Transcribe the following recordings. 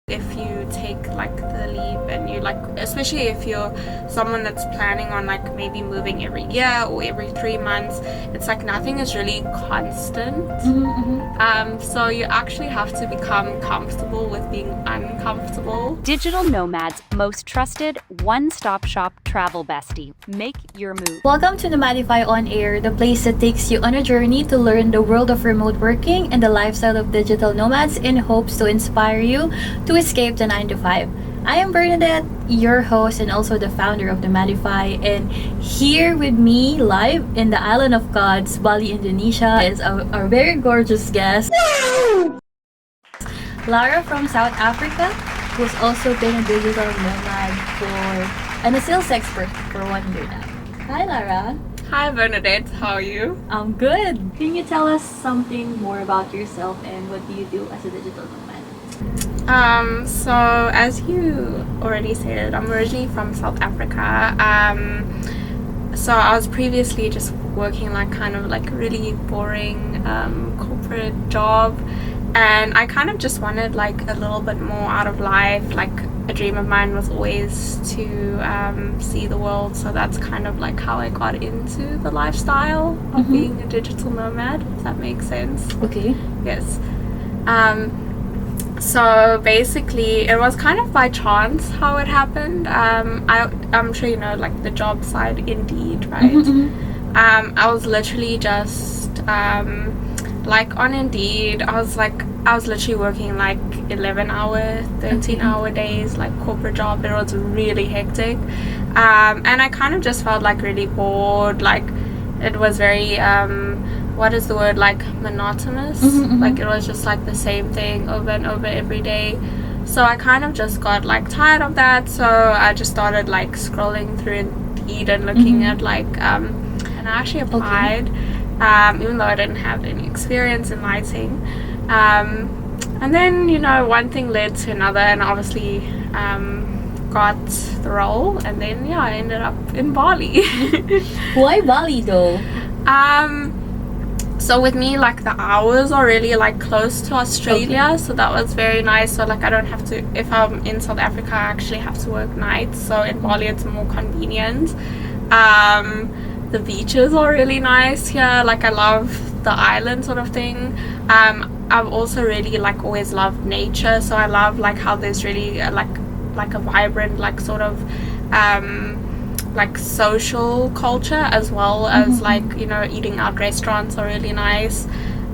if you take like the leap and you like, especially if you're someone that's planning on like maybe moving every year or every 3 months, it's like nothing is really constant. So you actually have to become comfortable with being uncomfortable. Digital Nomad's most trusted one-stop shop travel bestie. Make your move. Welcome to Nomadify On Air, the place that takes you on a journey to learn the world of remote working and the lifestyle of digital nomads in hopes to inspire you to escape the 9 to 5. I am Bernadette, your host and also the founder of Nomadify, and here with me live in the Island of Gods, Bali, Indonesia, is our very gorgeous guest, Lara from South Africa, who's also been a digital nomad and a sales expert for 1 year now. Hi, Lara. Hi Bernadette, how are you? I'm good. Can you tell us something more about yourself and what do you do as a digital nomad? So as you already said, I'm originally from South Africa. So I was previously just working like kind of like a really boring corporate job, and I kind of just wanted like a little bit more out of life. Like a dream of mine was always to see the world, so that's kind of like how I got into the lifestyle of being a digital nomad, if that makes sense. Okay. Yes. So basically it was kind of by chance how it happened. I'm sure you know like the job site Indeed, right? I was literally just like on Indeed, I was literally working like 11-hour, 13-hour days, like corporate job. It was really hectic, and I kind of just felt like really bored. Like it was very what is the word, like monotonous. Like it was just like the same thing over and over every day. So I kind of just got like tired of that, so I just started like scrolling through Indeed and looking at like and I actually applied, even though I didn't have any experience in lighting, and then you know one thing led to another, and obviously got the role, and then yeah, I ended up in Bali. Why Bali though? So with me, like the hours are really like close to Australia, so that was very nice. So like I don't have to, if I'm in South Africa, I actually have to work nights. So in Bali, it's more convenient. The beaches are really nice here. Like I love the island sort of thing. I've also really like always loved nature, so I love like how there's really like a vibrant like sort of like social culture, as well as like, you know, eating out restaurants are really nice.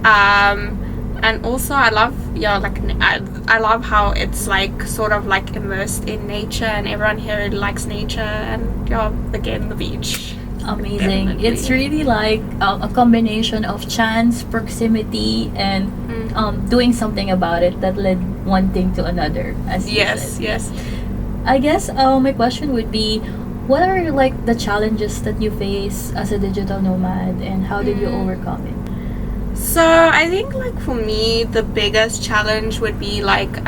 And also I love, yeah, like I love how it's like sort of like immersed in nature, and everyone here really likes nature, and yeah, again the beach. Amazing. Definitely. It's really like a combination of chance, proximity, and doing something about it that led one thing to another, as you said. Yes. I guess my question would be, what are like the challenges that you face as a digital nomad, and how did you overcome it? So I think like for me the biggest challenge would be like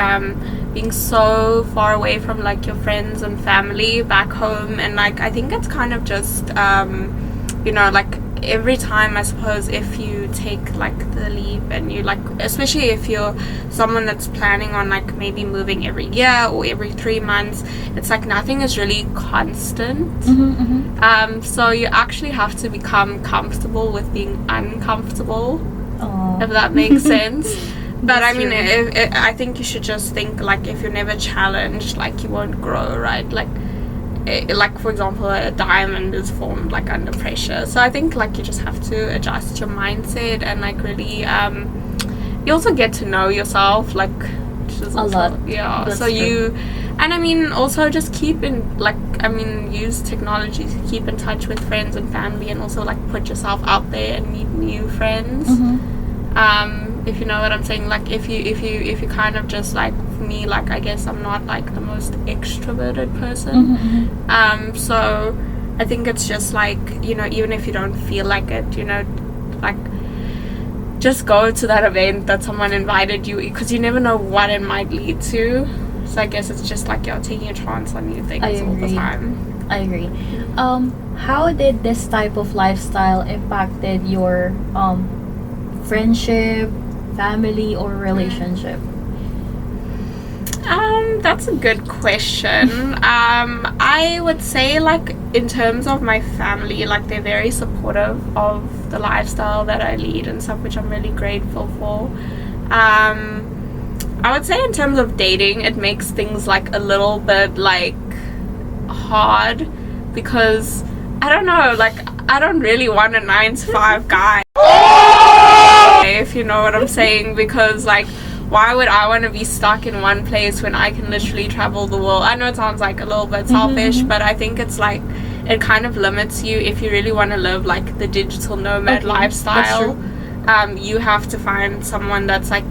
being so far away from like your friends and family back home, and like I think it's kind of just you know, like every time I suppose if you take like the leap and you like, especially if you're someone that's planning on like maybe moving every year or every 3 months, it's like nothing is really constant. So you actually have to become comfortable with being uncomfortable, if that makes sense. But I mean, I think you should just think like if you're never challenged, like you won't grow, right? Like for example, a diamond is formed like under pressure. So I think like you just have to adjust your mindset, and like really you also get to know yourself, like which is A lot. Yeah. That's so true. you, and I mean also just keep in like, I mean, use technology to keep in touch with friends and family, and also like put yourself out there and meet new friends. If you know what I'm saying, like if you kind of just like, for me, like I guess I'm not like the most extroverted person. So I think it's just like, you know, even if you don't feel like it, you know, like just go to that event that someone invited you, because you never know what it might lead to. So I guess it's just like you're taking a chance on new things I all the agree. time. I agree. How did this type of lifestyle impacted your friendship, family, or relationship? That's a good question. I would say, like, in terms of my family, like, they're very supportive of the lifestyle that I lead and stuff, which I'm really grateful for. I would say in terms of dating, it makes things like a little bit like hard because I don't know, like, I don't really want a 9 to 5 guy, if you know what I'm saying, because like, why would I want to be stuck in one place when I can literally travel the world? I know it sounds like a little bit selfish, but I think it's like, it kind of limits you if you really want to live like the digital nomad lifestyle. You have to find someone that's like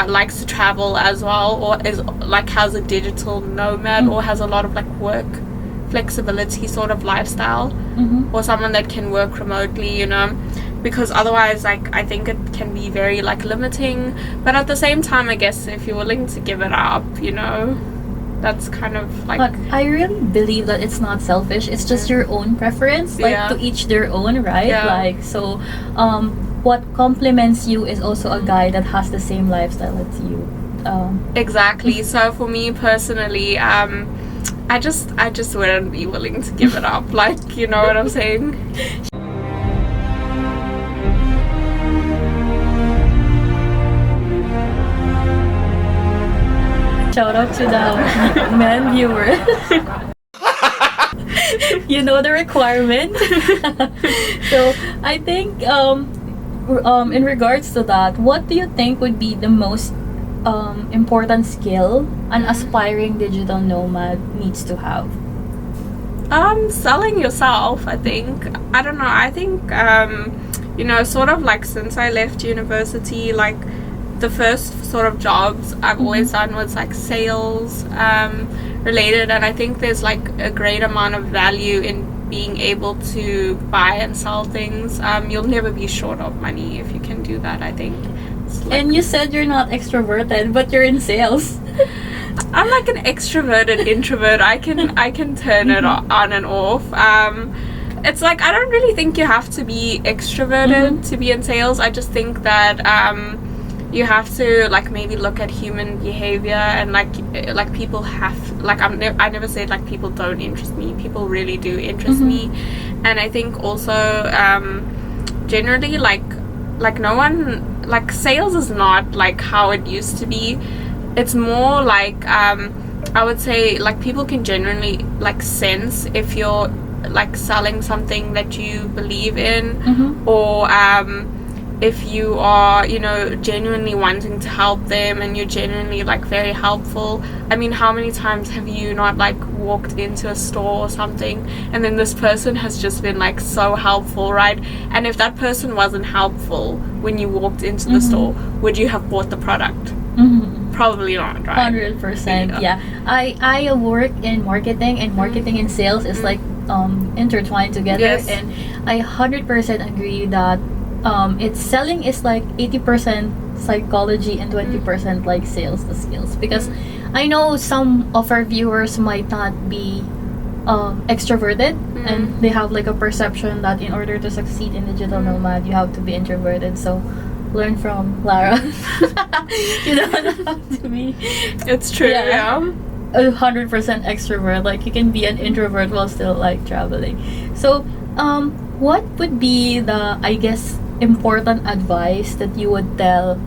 likes to travel as well, or is like has a digital nomad, or has a lot of like work flexibility sort of lifestyle, or someone that can work remotely, you know, because otherwise, like, I think it can be very like limiting. But at the same time, I guess if you're willing to give it up, you know, that's kind of like, But I really believe that it's not selfish. It's just your own preference. Like, to each their own, right? Like, so what complements you is also a guy that has the same lifestyle as you. Exactly. So for me personally, I just wouldn't be willing to give it up. Like, you know what I'm saying? Shout out to the men viewers. You know the requirement. So I think in regards to that, what do you think would be the most important skill an aspiring digital nomad needs to have? Selling yourself, I think. I don't know. I think you know, sort of like since I left university, like the first sort of jobs I've always done was like sales related, and I think there's like a great amount of value in being able to buy and sell things. You'll never be short of money if you can do that, I think. Like, and you said you're not extroverted, but you're in sales. I'm like an extroverted introvert. I can turn it on and off. It's like, I don't really think you have to be extroverted to be in sales. I just think that you have to like maybe look at human behavior, and like people have, like, I never said like people don't interest me. People really do interest me. And I think also generally like no one, like, sales is not like how it used to be. It's more like I would say like people can genuinely like sense if you're like selling something that you believe in, or if you are, you know, genuinely wanting to help them and you're genuinely like very helpful. I mean, how many times have you not like walked into a store or something and then this person has just been like so helpful, right? And if that person wasn't helpful when you walked into the store, would you have bought the product? Probably not, right? 100%. Yeah. I work in marketing, and marketing and sales is like intertwined together. Yes. And I 100% agree that it's selling is like 80% psychology and 20% like sales, the skills. Because I know some of our viewers might not be extroverted, and they have like a perception that in order to succeed in digital nomad, you have to be introverted. So learn from Lara. You don't have to be. It's true. Yeah. 100% extrovert. Like, you can be an introvert while still like traveling. So what would be the, I guess, important advice that you would tell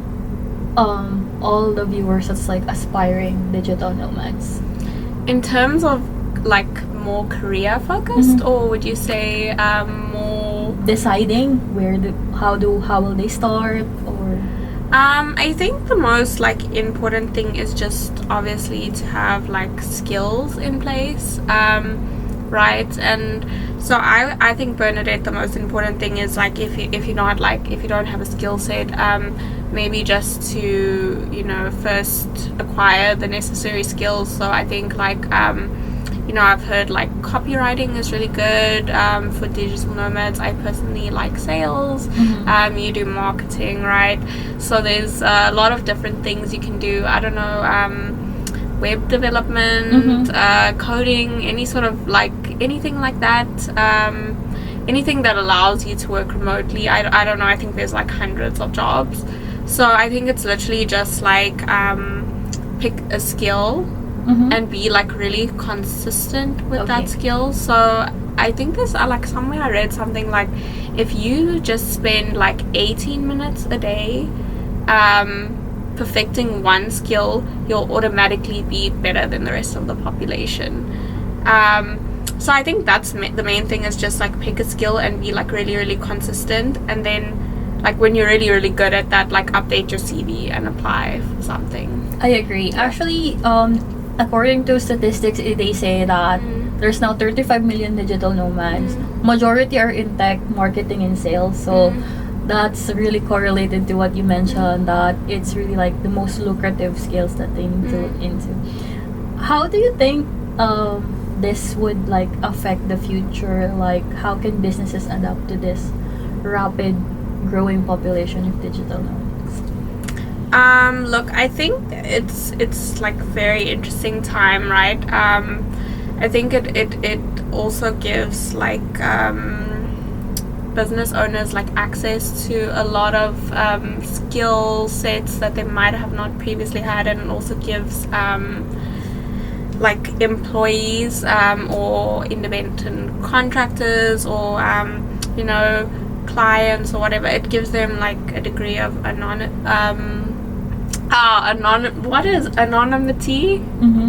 all the viewers that's like aspiring digital nomads? In terms of like more career focused, or would you say more deciding how will they start, or I think the most like important thing is just obviously to have like skills in place, right? And so I think, Bernadette, the most important thing is like if you don't have a skill set, maybe just to, you know, first acquire the necessary skills. So I think like you know, I've heard like copywriting is really good for digital nomads. I personally like sales. You do marketing, right? So there's a lot of different things you can do. I don't know, web development, coding, any sort of like anything like that. Anything that allows you to work remotely. I don't know. I think there's like hundreds of jobs. So I think it's literally just like pick a skill and be like really consistent with that skill. So I think there's like somewhere I read something like if you just spend like 18 minutes a day perfecting one skill, you'll automatically be better than the rest of the population. So I think that's the main thing, is just like pick a skill and be like really, really consistent, and then like when you're really, really good at that, like update your CV and apply for something. I agree. Actually, according to statistics, they say that there's now 35 million digital nomads. Majority are in tech, marketing, and sales. So that's really correlated to what you mentioned, that it's really like the most lucrative skills that they need to look into. How do you think this would like affect the future? Like, how can businesses adapt to this rapid growing population of digital nomads? Look, I think it's like very interesting time, right? I think it also gives like business owners like access to a lot of skill sets that they might have not previously had, and it also gives like employees or independent contractors or you know, clients or whatever, it gives them like a degree of anonymity,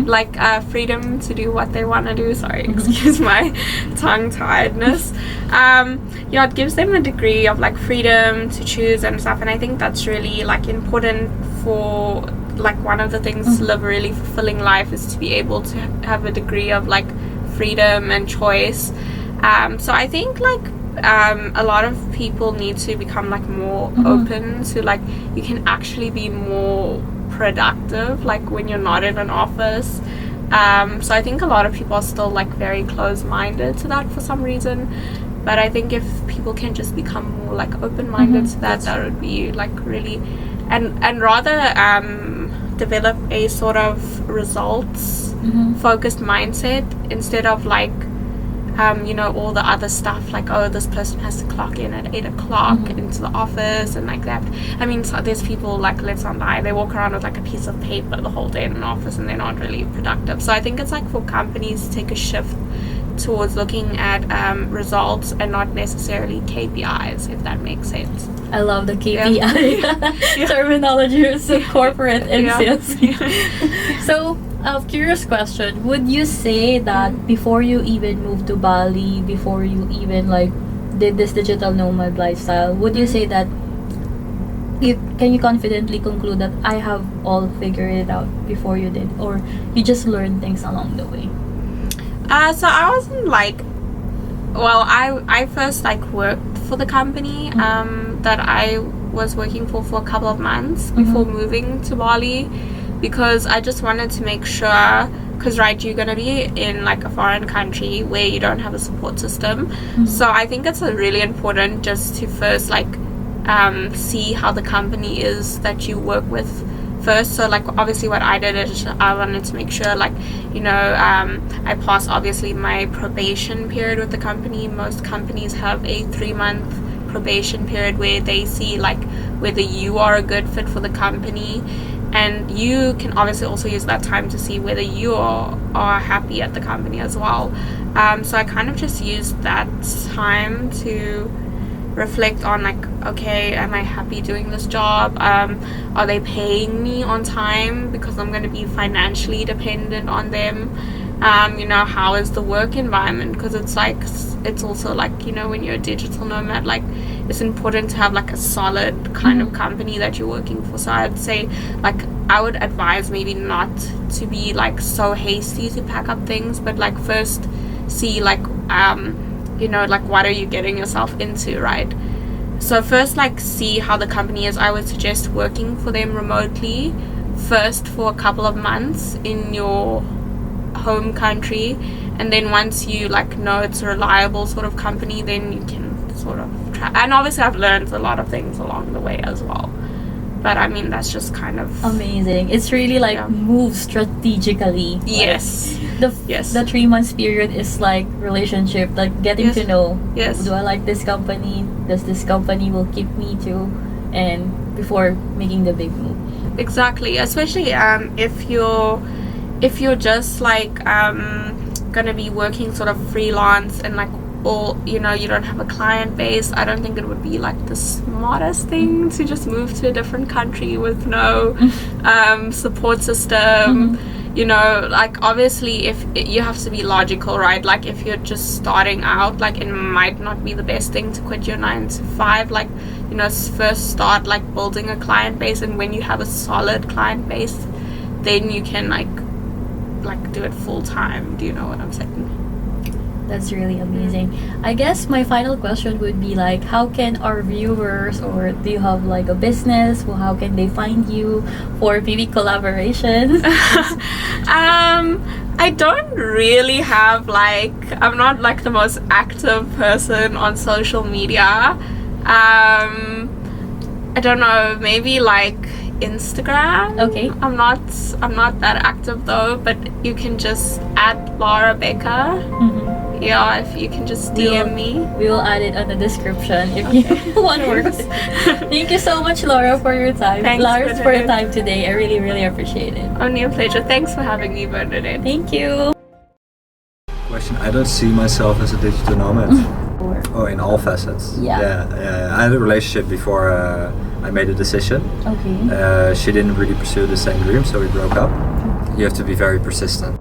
like freedom to do what they want to do. Sorry, excuse my tongue tiredness. Yeah, it gives them a degree of like freedom to choose and stuff, and I think that's really like important for like one of the things to live a really fulfilling life, is to be able to have a degree of like freedom and choice. So I think like a lot of people need to become like more open to like you can actually be more productive like when you're not in an office. So I think a lot of people are still like very close-minded to that for some reason, but I think if people can just become more like open-minded to that, that would be like really, and rather develop a sort of results focused mindset instead of like you know, all the other stuff like, oh, this person has to clock in at 8 o'clock into the office and like that. I mean, so there's people like, let's not lie, they walk around with like a piece of paper the whole day in an office and they're not really productive. So I think it's like for companies to take a shift towards looking at results and not necessarily KPIs, if that makes sense. I love the KPI terminology. Is so corporate and sales. So, curious question, would you say that before you even moved to Bali, before you even like did this digital nomad lifestyle, would you say that can you confidently conclude that I have all figured it out before you did, or you just learned things along the way? So I wasn't like, well, I first like worked for the company that I was working for a couple of months before moving to Bali, because I just wanted to make sure, because right, you're going to be in like a foreign country where you don't have a support system. So I think it's really important just to first like see how the company is that you work with first. So like obviously what I did is I wanted to make sure like, you know, I passed obviously my probation period with the company. Most companies have a 3-month probation period where they see like whether you are a good fit for the company, and you can obviously also use that time to see whether you are happy at the company as well. So I kind of just used that time to reflect on like, okay, am I happy doing this job? Are they paying me on time, because I'm going to be financially dependent on them? You know, how is the work environment? Because it's like, it's also like, you know, when you're a digital nomad, like it's important to have like a solid kind of company that you're working for. So I'd say like I would advise maybe not to be like so hasty to pack up things, but like first see like you know, like what are you getting yourself into, right? So first like see how the company is. I would suggest working for them remotely first for a couple of months in your home country, and then once you like know it's a reliable sort of company, then you can sort of and obviously I've learned a lot of things along the way as well, but I mean that's just kind of amazing. It's really like move strategically. Yes. Like, the 3 months period is like relationship, like getting to know, do I like this company, does this company will keep me to, and before making the big move. exactly. Especially if you're just like gonna be working sort of freelance and like all, you know, you don't have a client base. I don't think it would be like the smartest thing to just move to a different country with no support system. You know, like obviously if you have to be logical, right? Like if you're just starting out, like it might not be the best thing to quit your 9 to 5. Like, you know, first start like building a client base, and when you have a solid client base, then you can like do it full time. Do you know what I'm saying? That's really amazing. I guess my final question would be like, how can our viewers, or do you have like a business? Well, how can they find you for maybe collaborations? I don't really have like, I'm not like the most active person on social media. I don't know, maybe like Instagram. Okay. I'm not that active though, but you can just add Lara Becker. Yeah, if you can just DM me. We will add it on the description if you want to work with it. Thank you so much, Laura, for your time. Thanks, Lara, for your Bernadette. time today. I really, really appreciate it. Only a pleasure. Thanks for having me, Bernadette. Thank you. Question: I don't see myself as a digital nomad. Oh, in all facets. Yeah. I had a relationship before I made a decision. Okay. She didn't really pursue the same dream, so we broke up. You have to be very persistent